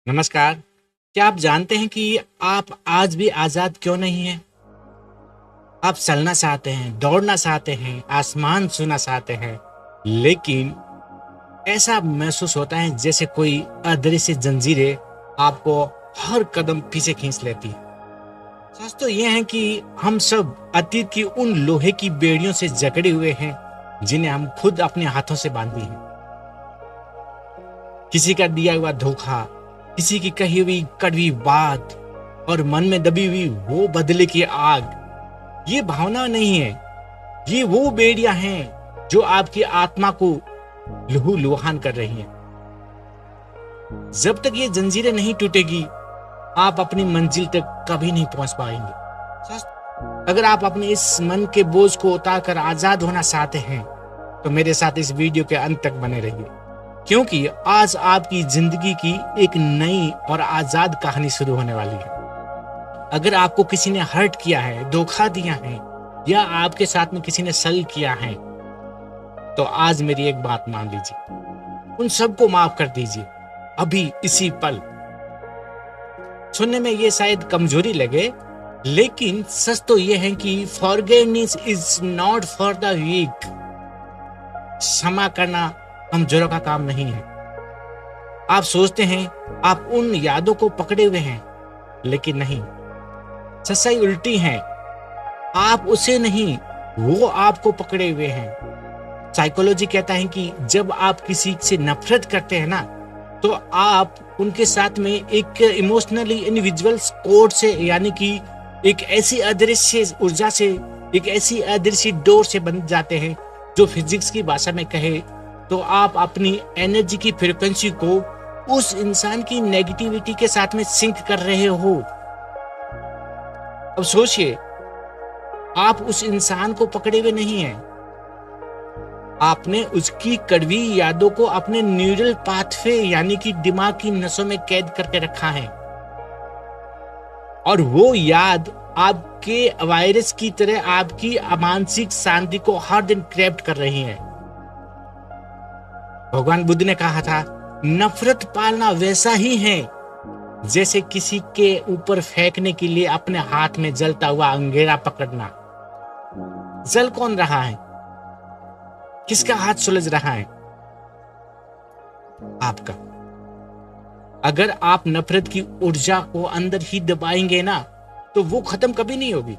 नमस्कार। क्या आप जानते हैं कि आप आज भी आजाद क्यों नहीं हैं? आप चलना चाहते हैं, दौड़ना चाहते हैं, आसमान छूना चाहते हैं, लेकिन ऐसा महसूस होता है जैसे कोई अदृश्य जंजीरें आपको हर कदम पीछे खींच लेती है। सच तो यह है कि हम सब अतीत की उन लोहे की बेड़ियों से जकड़े हुए हैं जिन्हें हम खुद अपने हाथों से बांधी हैं। किसी का दिया हुआ धोखा, किसी की कही हुई कड़वी बात और मन में दबी हुई वो बदले की आग। ये भावना नहीं है, ये वो बेड़ियां हैं जो आपकी आत्मा को लहूलुहान कर रही हैं। जब तक ये जंजीरें नहीं टूटेगी, आप अपनी मंजिल तक कभी नहीं पहुंच पाएंगे। अगर आप अपने इस मन के बोझ को उतारकर आजाद होना चाहते हैं, तो मेरे साथ इस वीडियो के अंत तक बने रहिए, क्योंकि आज आपकी जिंदगी की एक नई और आजाद कहानी शुरू होने वाली है। अगर आपको किसी ने हर्ट किया है, धोखा दिया है या आपके साथ में किसी ने सल किया है, तो आज मेरी एक बात मान लीजिए, उन सबको माफ कर दीजिए अभी इसी पल। सुनने में ये शायद कमजोरी लगे, लेकिन सच तो ये है कि forgiveness is not for the weak. क्षमा करना कमजोरों का काम नहीं है। आप सोचते हैं आप उन यादों को पकड़े हुए हैं, लेकिन नहीं, सच्चाई उल्टी है। आप उसे नहीं, वो आपको पकड़े हुए हैं। साइकोलॉजी कहता है कि जब आप किसी से नफरत करते हैं ना, तो आप उनके साथ में एक इमोशनली इंडिविजुअल कोड से, यानी कि एक ऐसी अदृश्य ऊर्जा से, एक ऐसी अदृश्य डोर से बन जाते हैं, जो फिजिक्स की भाषा में कहे तो आप अपनी एनर्जी की फ्रीक्वेंसी को उस इंसान की नेगेटिविटी के साथ में सिंक कर रहे हो। अब सोचिए, आप उस इंसान को पकड़े हुए नहीं हैं, आपने उसकी कड़वी यादों को अपने न्यूरल पाथवे यानी कि दिमाग की नसों में कैद करके रखा है, और वो याद आपके वायरस की तरह आपकी मानसिक शांति को हर दिन क्रैप्ट कर रही है। भगवान बुद्ध ने कहा था, नफरत पालना वैसा ही है जैसे किसी के ऊपर फेंकने के लिए अपने हाथ में जलता हुआ अंगेरा पकड़ना। जल कौन रहा है? किसका हाथ सुलझ रहा है? आपका। अगर आप नफरत की ऊर्जा को अंदर ही दबाएंगे ना, तो वो खत्म कभी नहीं होगी।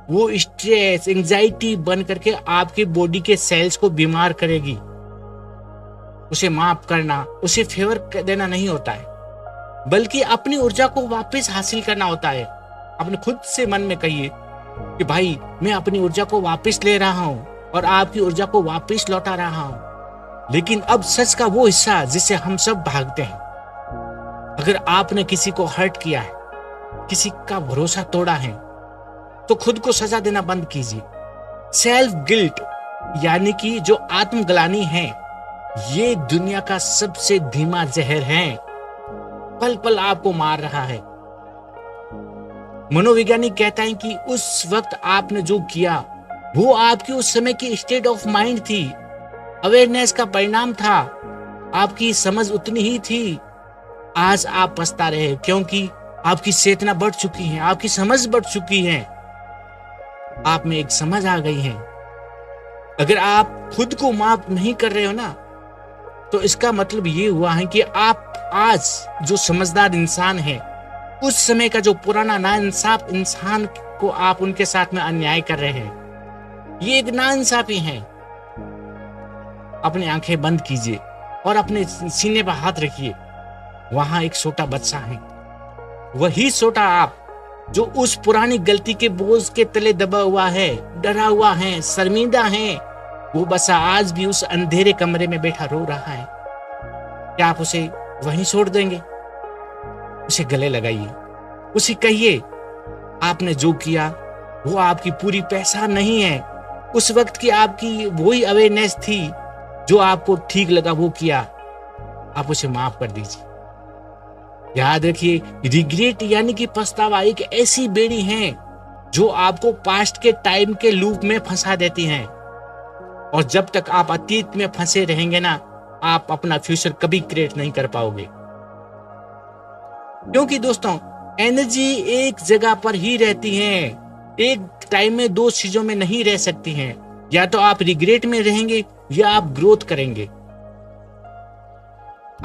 वो स्ट्रेस, एंजाइटी बन करके आपकी बॉडी के सेल्स को बीमार करेगी। उसे माफ करना, उसे फेवर देना नहीं होता है, बल्कि अपनी ऊर्जा को वापस हासिल करना होता है। अपने खुद से मन में कहिए कि भाई, मैं अपनी ऊर्जा को वापस ले रहा हूं और आपकी ऊर्जा को वापस लौटा रहा हूं। लेकिन अब सच का वो हिस्सा जिससे हम सब भागते हैं। अगर आपने किसी को हर्ट किया है, किसी का भरोसा तोड़ा है, तो खुद को सजा देना बंद कीजिए। सेल्फ गिल्ट यानी कि जो आत्मग्लानि है, ये दुनिया का सबसे धीमा जहर है, पल पल आपको मार रहा है। मनोवैज्ञानिक कहता है कि उस वक्त आपने जो किया, वो आपकी उस समय की स्टेट ऑफ माइंड थी, अवेयरनेस का परिणाम था, आपकी समझ उतनी ही थी। आज आप पछता रहे क्योंकि आपकी चेतना बढ़ चुकी है, आपकी समझ बढ़ चुकी है, आप में एक समझ आ गई है। अगर आप खुद को माफ नहीं कर रहे हो ना, तो इसका मतलब ये हुआ है कि आप आज जो समझदार इंसान है, उस समय का जो पुराना नाइंसाफ इंसान को आप उनके साथ में अन्याय कर रहे हैं। ये एक नाइंसाफी है। अपनी आंखें बंद कीजिए और अपने सीने पर हाथ रखिए। वहां एक छोटा बच्चा है, वही छोटा आप, जो उस पुरानी गलती के बोझ के तले दबा हुआ है, डरा हुआ है, शर्मिंदा है। वो बच्चा आज भी उस अंधेरे कमरे में बैठा रो रहा है। क्या आप उसे वहीं छोड़ देंगे? उसे गले लगाइए, उसे कहिए, आपने जो किया वो आपकी पूरी पहचान नहीं है। उस वक्त की आपकी वही अवेयरनेस थी, जो आपको ठीक लगा वो किया। आप उसे माफ कर दीजिए। याद रखिए, रिग्रेट यानी कि पछतावा एक ऐसी बेड़ी है जो आपको पास्ट के टाइम के लूप में फंसा देती है, और जब तक आप अतीत में फंसे रहेंगे ना, आप अपना फ्यूचर कभी क्रिएट नहीं कर पाओगे। क्योंकि दोस्तों एनर्जी एक जगह पर ही रहती है, एक टाइम में दो चीजों में नहीं रह सकती हैं। या तो आप रिग्रेट में रहेंगे या आप ग्रोथ करेंगे।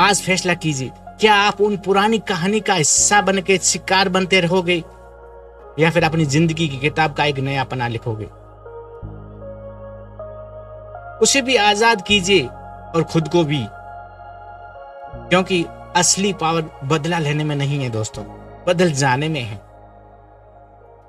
आज फैसला कीजिए, क्या आप उन पुरानी कहानी का हिस्सा बन के शिकार बनते रहोगे या फिर अपनी जिंदगी की किताब का एक नया पन्ना लिखोगे। उसे भी आजाद कीजिए और खुद को भी, क्योंकि असली पावर बदला लेने में नहीं है दोस्तों, बदल जाने में है।